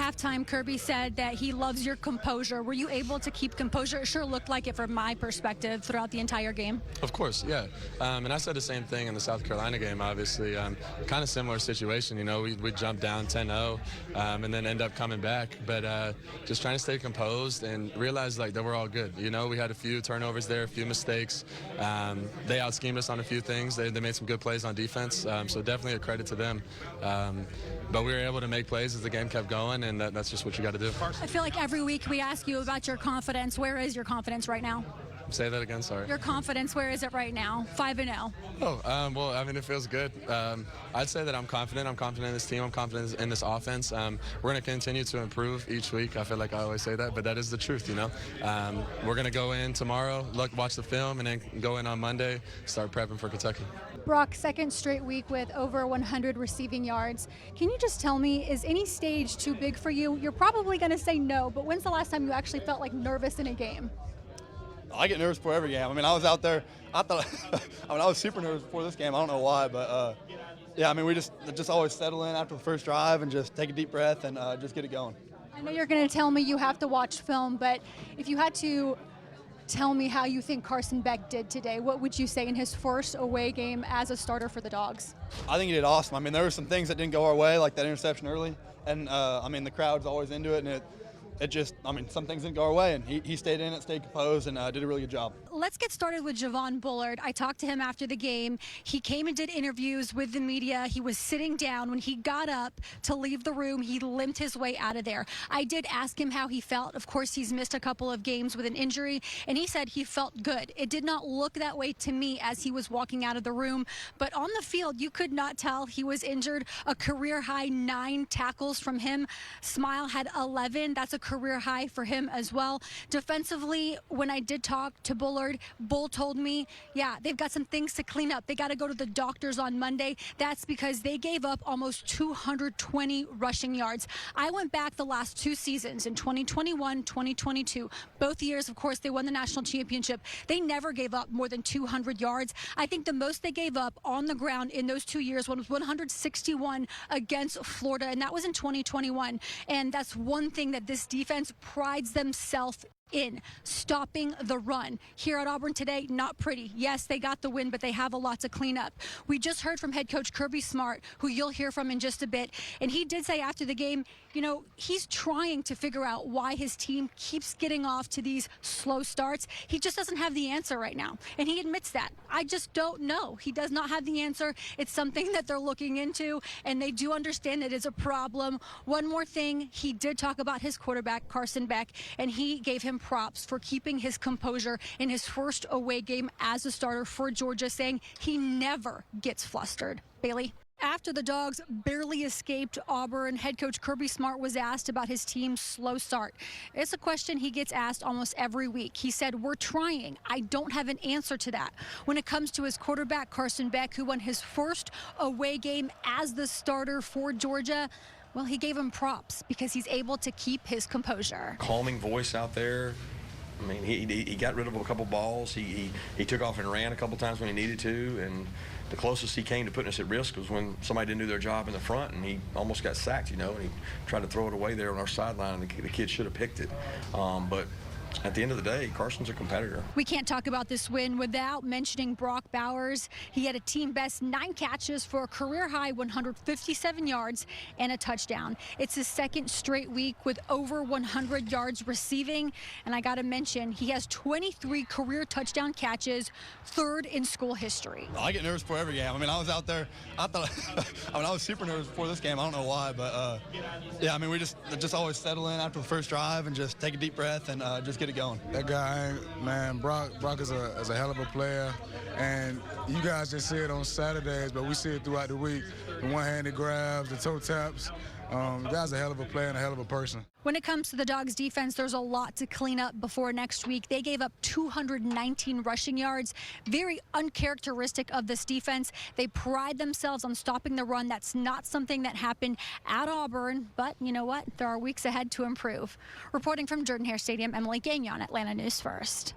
halftime, Kirby said that he loves your composure. Were you able to keep composure? It sure looked like it from my perspective throughout the entire game. Of course, yeah. And I said the same thing in the South Carolina game, obviously. Kind of similar situation, you know, we jumped down 10-0 and then end up coming back. But just trying to stay composed and realize, like, that we're all good. You know, we had a few turnovers there, a few mistakes. They out-schemed us on a few things. They made some good plays on defense, so definitely a credit to them. But we were able to make plays as the game kept going, and that's just what you got to do. I feel like every week we ask you about your confidence. Where is your confidence right now? Say that again, sorry. Your confidence, where is it right now? 5-0. Oh, well, I mean, it feels good. I'd say that I'm confident. I'm confident in this team. I'm confident in this offense. We're going to continue to improve each week. I feel like I always say that, but that is the truth, you know. We're going to go in tomorrow, watch the film, and then go in on Monday, start prepping for Kentucky. Brock, second straight week with over 100 receiving yards. Can you just tell me, is any stage too big for you? You're probably going to say no, but when's the last time you actually felt like nervous in a game? I get nervous before every game. I mean, I was out there. I was super nervous before this game. I don't know why, but yeah. I mean, we just always settle in after the first drive and just take a deep breath and just get it going. I know you're going to tell me you have to watch film, but if you had to tell me how you think Carson Beck did today, what would you say in his first away game as a starter for the Dogs? I think he did awesome. I mean, there were some things that didn't go our way, like that interception early, and I mean, the crowd's always into it, and it just, I mean, some things didn't go our way, and he stayed in it, stayed composed, and did a really good job. Let's get started with Javon Bullard. I talked to him after the game. He came and did interviews with the media. He was sitting down. When he got up to leave the room, he limped his way out of there. I did ask him how he felt. Of course, he's missed a couple of games with an injury, and he said he felt good. It did not look that way to me as he was walking out of the room, but on the field, you could not tell he was injured. A career-high 9 tackles from him. Smile had 11. That's a career high for him as well. Defensively, when I did talk to Bullard, Bull told me, yeah, they've got some things to clean up. They got to go to the doctors on Monday. That's because they gave up almost 220 rushing yards. I went back the last 2 seasons in 2021, 2022. Both years, of course, they won the national championship. They never gave up more than 200 yards. I think the most they gave up on the ground in those 2 years was 161 against Florida, and that was in 2021. And that's one thing that this defense prides themselves in, stopping the run. Here at Auburn today, not pretty. Yes, they got the win, but they have a lot to clean up. We just heard from head coach Kirby Smart, who you'll hear from in just a bit, and he did say after the game, you know, he's trying to figure out why his team keeps getting off to these slow starts. He just doesn't have the answer right now, and he admits that. I just don't know. He does not have the answer. It's something that they're looking into, and they do understand it is a problem. One more thing, he did talk about his quarterback, Carson Beck, and he gave him props for keeping his composure in his first away game as a starter for Georgia, saying he never gets flustered. Bailey? After the Dogs barely escaped Auburn, head coach Kirby Smart was asked about his team's slow start. It's a question he gets asked almost every week. He said, we're trying. I don't have an answer to that. When it comes to his quarterback, Carson Beck, who won his first away game as the starter for Georgia, well, he gave him props because he's able to keep his composure. Calming voice out there. I mean, he got rid of a couple balls. He took off and ran a couple times when he needed to, and the closest he came to putting us at risk was when somebody didn't do their job in the front, and he almost got sacked, you know, and he tried to throw it away there on our sideline, and the kid should have picked it. But at the end of the day, Carson's a competitor. We can't talk about this win without mentioning Brock Bowers. He had a team-best 9 catches for a career-high 157 yards and a touchdown. It's his second straight week with over 100 yards receiving. And I got to mention, he has 23 career touchdown catches, 3rd in school history. I get nervous before every game. I mean, I was out there. I was super nervous before this game. I don't know why, but yeah, I mean, we just always settle in after the first drive and just take a deep breath and just get it going. That guy, man, Brock is a hell of a player, and you guys just see it on Saturdays, but we see it throughout the week. The one-handed grabs, the toe taps. The guy's a hell of a player and a hell of a person. When it comes to the Dogs defense, there's a lot to clean up before next week. They gave up 219 rushing yards. Very uncharacteristic of this defense. They pride themselves on stopping the run. That's not something that happened at Auburn, but you know what? There are weeks ahead to improve. Reporting from Jordan-Hare Stadium, Emily Gagnon, Atlanta News First.